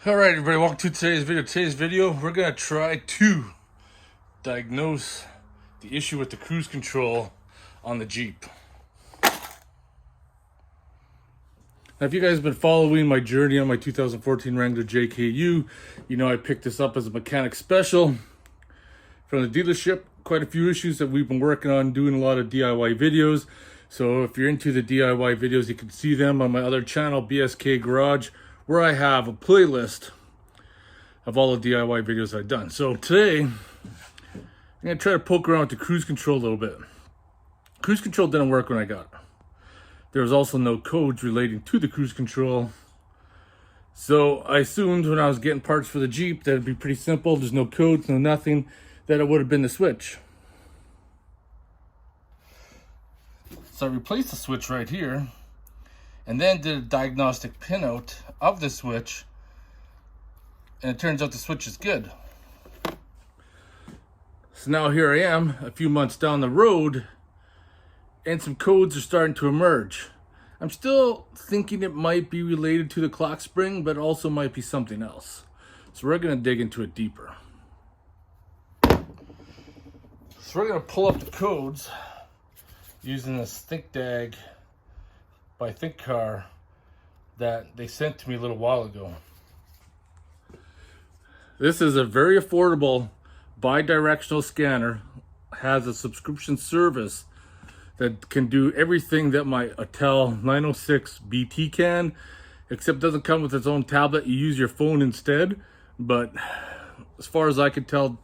Alright everybody, welcome to today's video. Today's video, we're going to try to diagnose the issue with the cruise control on the Jeep. Now if you guys have been following my journey on my 2014 Wrangler JKU, you know I picked this up as a mechanic special from the dealership. Quite a few issues that we've been working on, doing a lot of DIY videos. So if you're into the DIY videos, you can see them on my other channel, BSK Garage, where I have a playlist of all the DIY videos I've done. So today, I'm gonna try to poke around with the cruise control a little bit. Cruise control didn't work when I got it. There was also no codes relating to the cruise control. So I assumed when I was getting parts for the Jeep that it'd be pretty simple. There's no codes, no nothing, that it would have been the switch. So I replaced the switch right here and then did a diagnostic pinout of the switch, and it turns out the switch is good. So now here I am a few months down the road and some codes are starting to emerge. I'm still thinking it might be related to the clock spring, but also might be something else. So we're gonna dig into it deeper. So we're gonna pull up the codes using this ThinkDag by ThinkCar that they sent to me a little while ago. This is a very affordable bi-directional scanner, has a subscription service that can do everything that my Autel 906 BT can, except doesn't come with its own tablet. You use your phone instead, but as far as I can tell,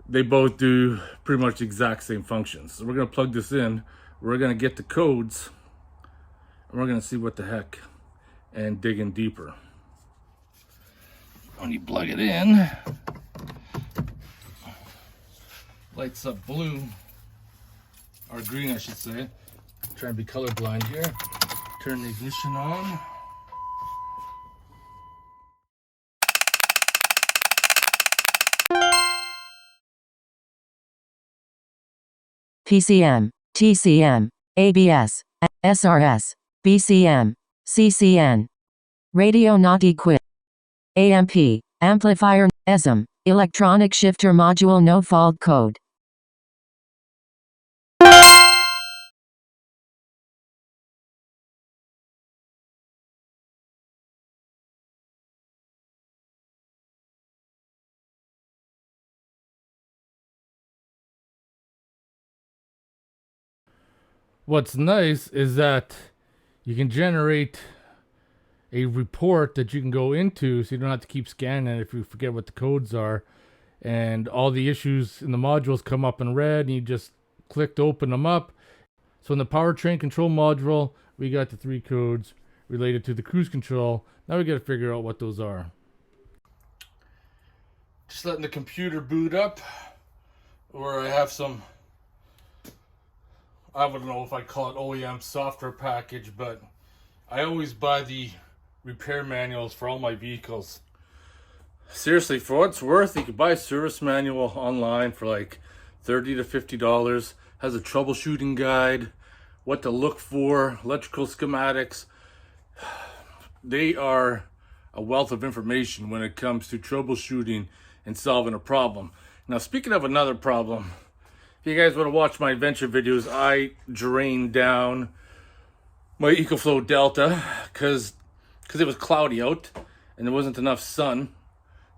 they both do pretty much the exact same functions. So we're gonna plug this in, we're gonna get the codes, and we're gonna see what the heck and dig in deeper. When you plug it in, lights up blue, or green I should say. I'm trying to be colorblind here. Turn the ignition on. PCM, TCM, ABS, SRS, BCM, CCN. Radio not equipped. AMP, amplifier, ESM, electronic shifter module no fault code. What's nice is that you can generate a report that you can go into, so you don't have to keep scanning if you forget what the codes are, and all the issues in the modules come up in red and you just click to open them up. So in the powertrain control module, we got the 3 codes related to the cruise control. Now we got to figure out what those are. Just letting the computer boot up, or I have some, I don't know if I call it OEM software package, but I always buy the repair manuals for all my vehicles. Seriously, for what it's worth, you can buy a service manual online for like $30 to $50. Has a troubleshooting guide, what to look for, electrical schematics. They are a wealth of information when it comes to troubleshooting and solving a problem. Now, speaking of another problem, if you guys want to watch my adventure videos, I drained down my EcoFlow Delta because it was cloudy out and there wasn't enough sun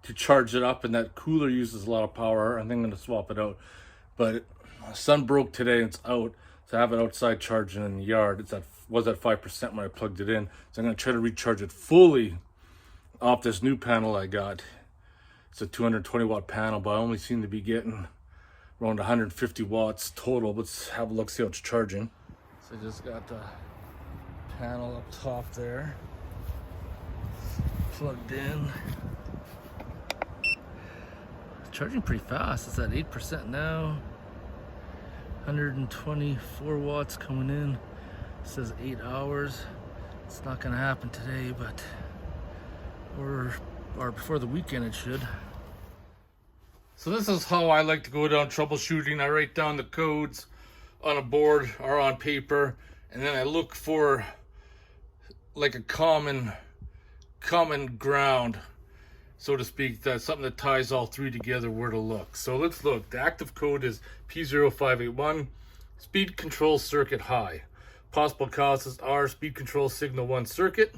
to charge it up, and that cooler uses a lot of power. I think I'm going to swap it out. But sun broke today and it's out, so I have it outside charging in the yard. It was at 5% when I plugged it in. So I'm going to try to recharge it fully off this new panel I got. It's a 220 watt panel, but I only seem to be getting around 150 watts total. Let's have a look, see how it's charging. So I just got the panel up top there, plugged in. It's charging pretty fast. It's at 8% now. 124 watts coming in. It says 8 hours. It's not gonna happen today, but or before the weekend it should. So this is how I like to go down troubleshooting. I write down the codes on a board or on paper, and then I look for like a common common ground, so to speak, that's something that ties all three together where to look. So let's look. The active code is P0581, speed control circuit high. Possible causes are speed control signal 1 circuit,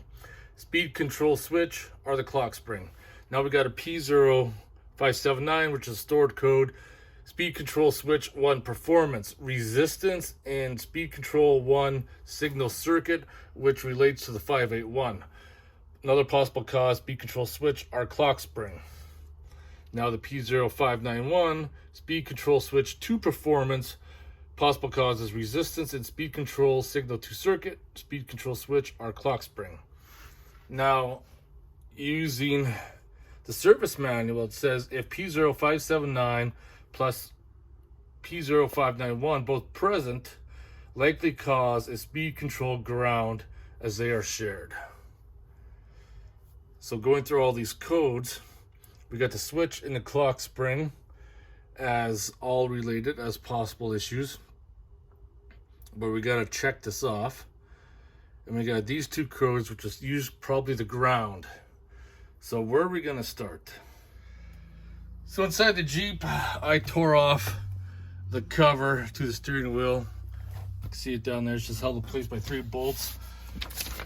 speed control switch, or the clock spring. Now we got a P0579, which is stored code, speed control switch 1 performance, resistance, and speed control 1 signal circuit, which relates to the 581. Another possible cause, speed control switch, or clock spring. Now the P0591, speed control switch 2 performance, possible causes resistance and speed control signal 2 circuit, speed control switch, or clock spring. Now, using the service manual, it says if P0579 plus P0591 both present, likely cause is speed control ground as they are shared. So going through all these codes, we got the switch and the clock spring as all related as possible issues. But we got to check this off. And we got these two codes, which is used probably the ground. So where are we going to start? So inside the Jeep, I tore off the cover to the steering wheel. You can see it down there. It's just held in place by 3 bolts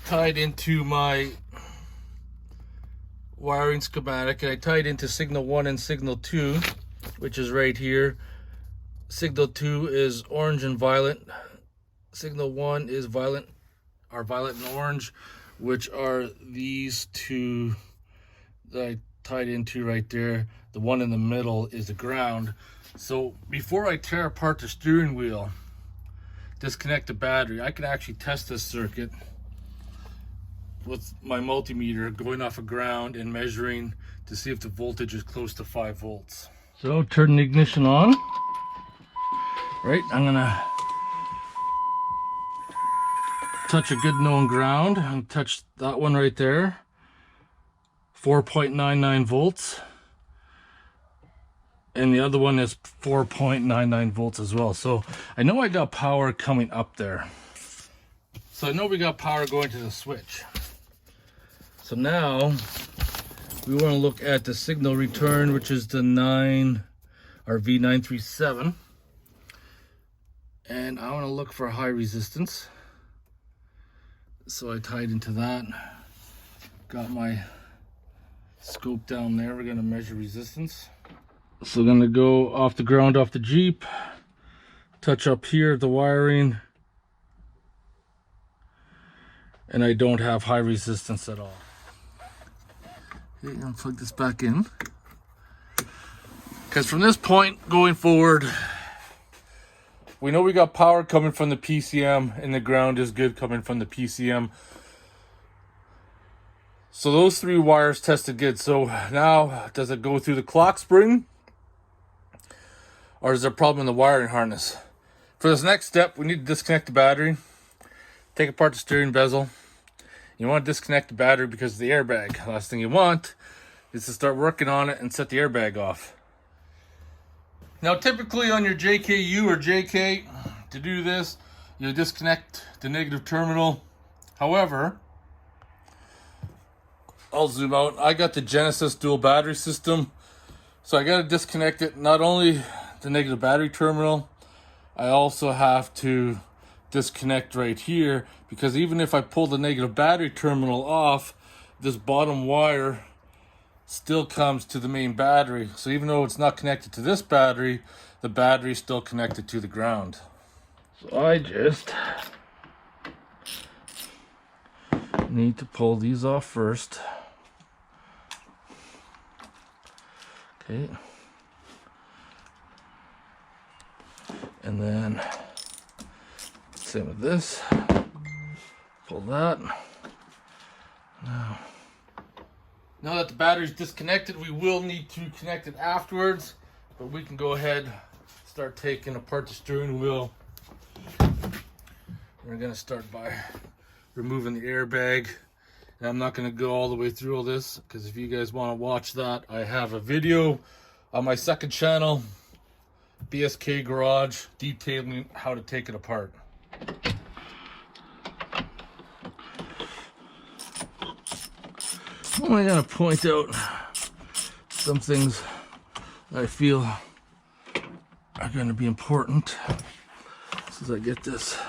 tied into my wiring schematic. I tied into signal 1 and signal 2, which is right here. Signal 2 is orange and violet. Signal 1 is violet and orange, which are these two that I tied into right there. The one in the middle is the ground. So before I tear apart the steering wheel, disconnect the battery, I can actually test this circuit with my multimeter going off of ground and measuring to see if the voltage is close to 5 volts. So turn the ignition on. Right, I'm gonna touch a good known ground. I'm gonna touch that one right there. 4.99 volts. And the other one is 4.99 volts as well. So I know I got power coming up there. So I know we got power going to the switch. So now we want to look at the signal return, which is the V937. And I want to look for high resistance. So I tied into that. Got my scope down there. We're going to measure resistance. So I'm going to go off the ground off the Jeep. Touch up here the wiring. And I don't have high resistance at all. Okay, I'm going to plug this back in. Because from this point going forward, we know we got power coming from the PCM and the ground is good coming from the PCM. So those 3 wires tested good. So now, does it go through the clock spring? Or is there a problem in the wiring harness? For this next step, we need to disconnect the battery. Take apart the steering bezel. You want to disconnect the battery because of the airbag. Last thing you want is to start working on it and set the airbag off. Now typically on your JKU or JK, to do this, you disconnect the negative terminal. However, I'll zoom out. I got the Genesis dual battery system. So I got to disconnect it, not only the negative battery terminal, I also have to disconnect right here, because even if I pull the negative battery terminal off, this bottom wire still comes to the main battery. So even though it's not connected to this battery, the battery is still connected to the ground. So I just need to pull these off first. Okay. And then same with this. Pull that. Now that the battery's disconnected, we will need to connect it afterwards, but we can go ahead, start taking apart the steering wheel. We're gonna start by removing the airbag. And I'm not gonna go all the way through all this, because if you guys wanna watch that, I have a video on my second channel, BSK Garage, detailing how to take it apart. I'm only gonna point out some things that I feel are gonna be important. As I get this,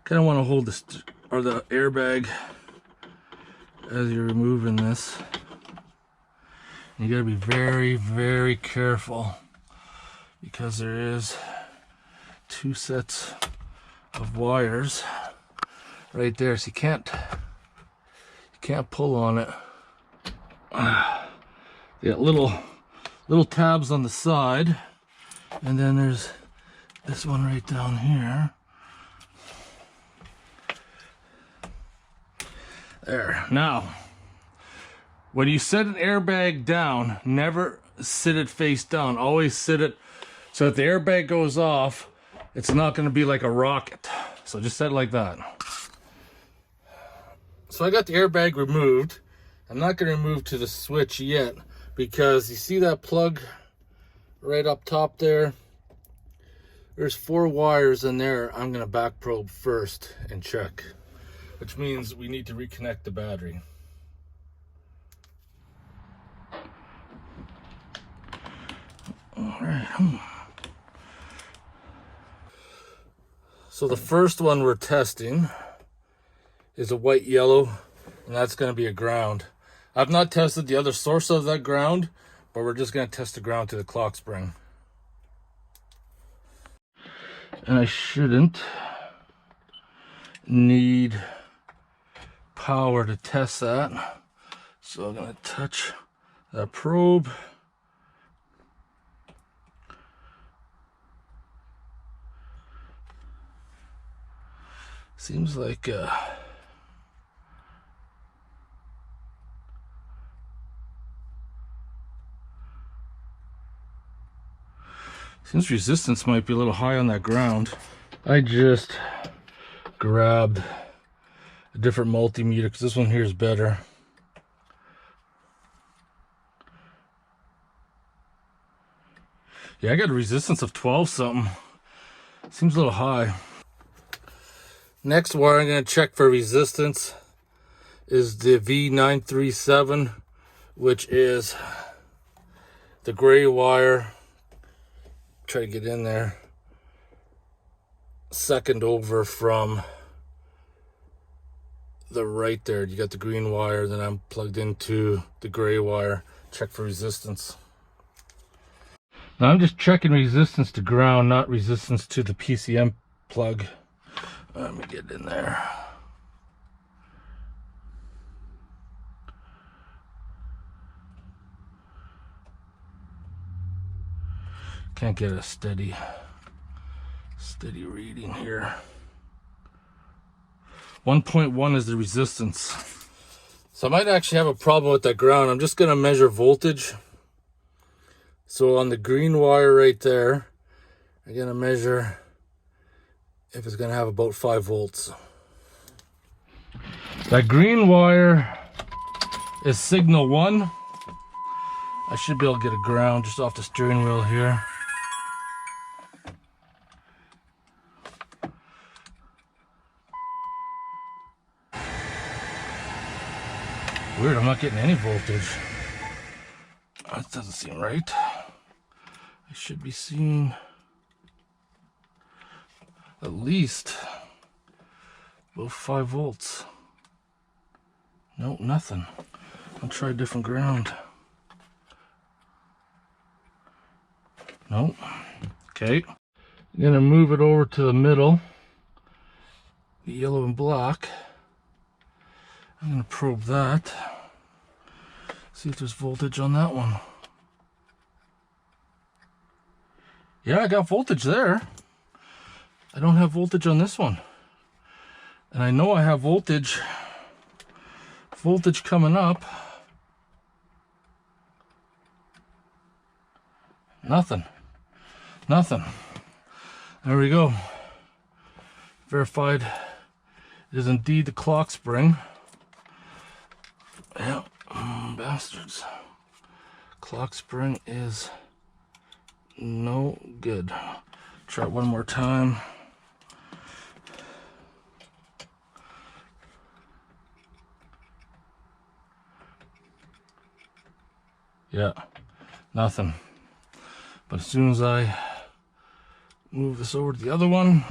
kind of want to hold this or the airbag as you're removing this. You gotta be very, very careful because there is 2 sets of wires right there, so you can't pull on it. They got little tabs on the side, and then there's this one right down here. There. Now, when you set an airbag down, never sit it face down. Always sit it so that the airbag goes off, it's not going to be like a rocket. So just set it like that. So I got the airbag removed. I'm not going to remove to the switch yet because you see that plug right up top there? There's 4 wires in there. I'm going to back probe first and check, which means we need to reconnect the battery. All right. So the first one we're testing is a white yellow, and that's going to be a ground. I've not tested the other source of that ground, but we're just going to test the ground to the clock spring. And I shouldn't need power to test that. So I'm going to touch that probe. Seems like seems resistance might be a little high on that ground. I just grabbed a different multimeter because this one here is better. Yeah, I got a resistance of 12 something. Seems a little high. Next wire I'm going to check for resistance is the V937, which is the gray wire. Try to get in there. Second over from the right there. You got the green wire, then I'm plugged into the gray wire. Check for resistance. Now I'm just checking resistance to ground, not resistance to the PCM plug. Let me get in there. Can't get a steady reading here. 1.1 is the resistance. So I might actually have a problem with that ground. I'm just going to measure voltage. So on the green wire right there, I'm going to measure if it's going to have about 5 volts. That green wire is signal 1. I should be able to get a ground just off the steering wheel here. Weird, I'm not getting any voltage. That doesn't seem right. I should be seeing at least about 5 volts. Nope, nothing. I'll try a different ground. Nope. Okay. I'm gonna move it over to the middle, the yellow and black. I'm gonna probe that. See if there's voltage on that one. Yeah, I got voltage there. I don't have voltage on this one. And I know I have voltage coming up. Nothing. There we go. Verified it is indeed the clock spring. Yeah, bastards. Clock spring is no good. Try it one more time. Yeah, nothing. But as soon as I move this over to the other one,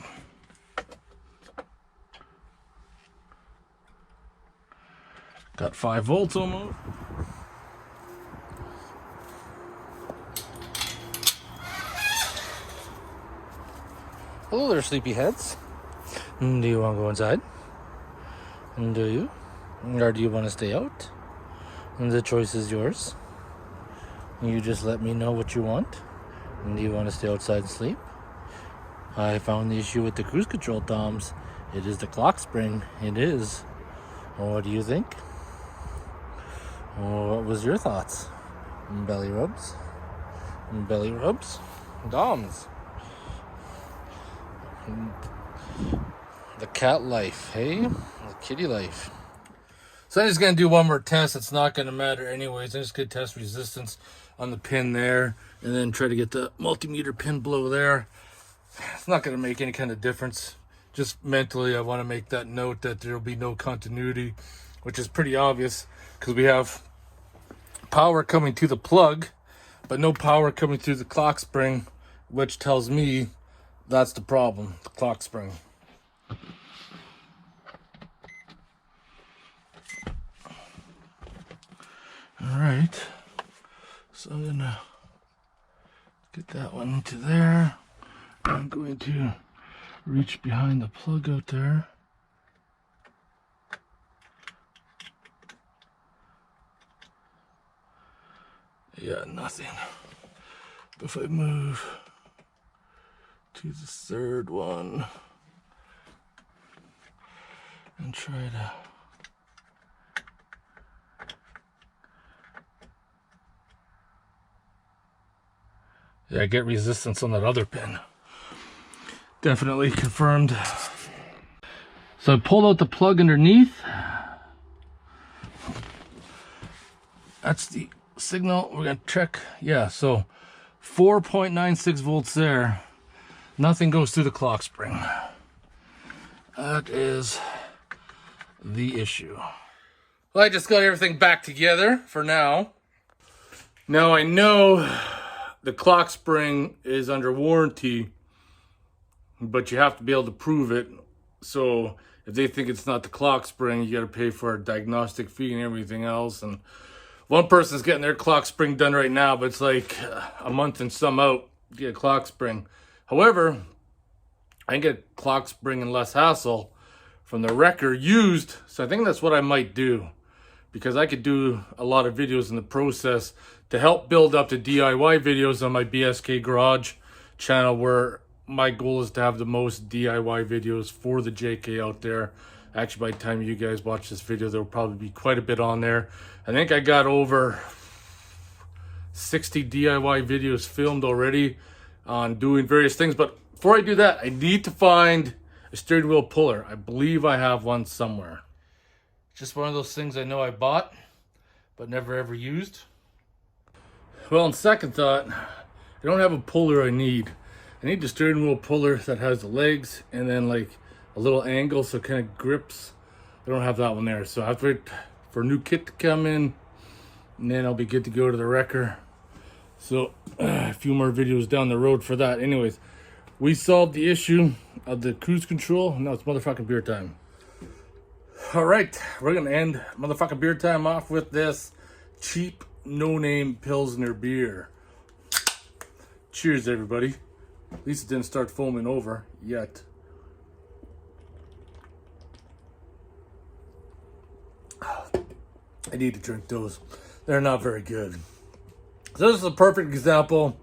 got 5 volts almost. Hello there, sleepyheads. Do you want to go inside? Do you? Or do you want to stay out? And the choice is yours. You just let me know what you want. And do you want to stay outside and sleep? I found the issue with the cruise control toms. It is the clock spring. It is. What do you think? What was your thoughts? Belly rubs? Belly rubs? Doms. The cat life, hey? The kitty life. So I'm just going to do one more test. It's not going to matter anyways. I'm just going to test resistance on the pin there, and then try to get the multimeter pin below there. It's not going to make any kind of difference. Just mentally, I want to make that note that there will be no continuity, which is pretty obvious because we have power coming to the plug, but no power coming through the clock spring, which tells me that's the problem, the clock spring. All right, so I'm gonna get that one into there. I'm going to reach behind the plug out there. Yeah, nothing. If I move to the third one and try to get resistance on that other pin. Definitely confirmed. So I pulled out the plug underneath. That's the signal. We're gonna check. Yeah, so 4.96 volts there. Nothing goes through the clock spring. That is the issue. Well, I just got everything back together for now. Now I know the clock spring is under warranty, but you have to be able to prove it. So if they think it's not the clock spring, you got to pay for a diagnostic fee and everything else. And one person's getting their clock spring done right now, but it's like a month and some out to get a clock spring. However, I can get a clock spring and less hassle from the wrecker used. So I think that's what I might do, because I could do a lot of videos in the process to help build up the DIY videos on my BSK Garage channel, where my goal is to have the most DIY videos for the JK out there. Actually, by the time you guys watch this video, there will probably be quite a bit on there. I think I got over 60 DIY videos filmed already on doing various things. But before I do that, I need to find a steering wheel puller. I believe I have one somewhere. Just one of those things I know I bought, but never ever used. Well, on second thought, I don't have a puller I need. I need the steering wheel puller that has the legs and then like a little angle so it kind of grips. I don't have that one there. So I have to wait for a new kit to come in, and then I'll be good to go to the wrecker. So a few more videos down the road for that. Anyways, we solved the issue of the cruise control. Now it's motherfucking beer time. All right, we're gonna end motherfucking beer time off with this cheap, no-name Pilsner beer. Cheers, everybody. At least it didn't start foaming over yet. I need to drink those. They're not very good. So this is a perfect example.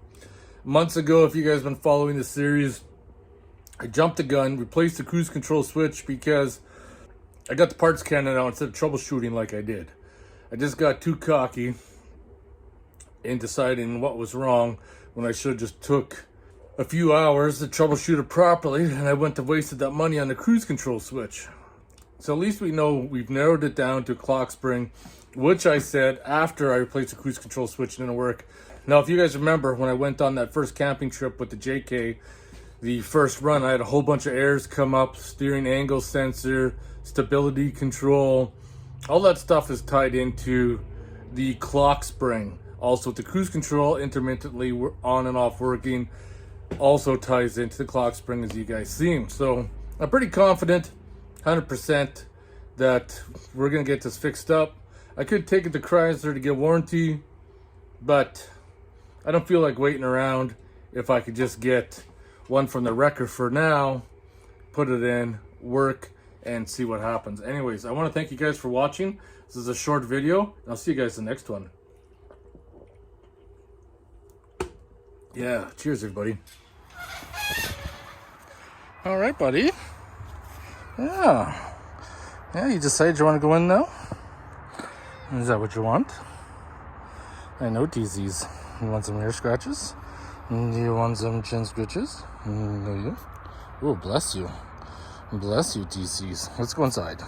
Months ago, if you guys have been following the series, I jumped the gun, replaced the cruise control switch because I got the parts cannon out instead of troubleshooting like I did. I just got too cocky in deciding what was wrong when I should have just took a few hours to troubleshoot it properly, and I went to wasted that money on the cruise control switch. So at least we know we've narrowed it down to a clock spring, which I said after I replaced the cruise control switch didn't work. Now, if you guys remember, when I went on that first camping trip with the JK, the first run, I had a whole bunch of errors come up: steering angle sensor, stability control. All that stuff is tied into the clock spring, Also, the cruise control intermittently on and off working also ties into the clock spring, as you guys see. So I'm pretty confident, 100%, that we're gonna get this fixed up. I could take it to Chrysler to get warranty, but I don't feel like waiting around. If I could just get one from the wrecker for now, put it in, work, and see what happens. Anyways, I want to thank you guys for watching. This is a short video, and I'll see you guys in the next one. Yeah, cheers everybody. All right, buddy. Yeah, you decided you want to go in now? Is that what you want? I know, TZs. You want some ear scratches? Do you want some chin scratches? Do you? Oh, bless you. Bless you, TCs. Let's go inside.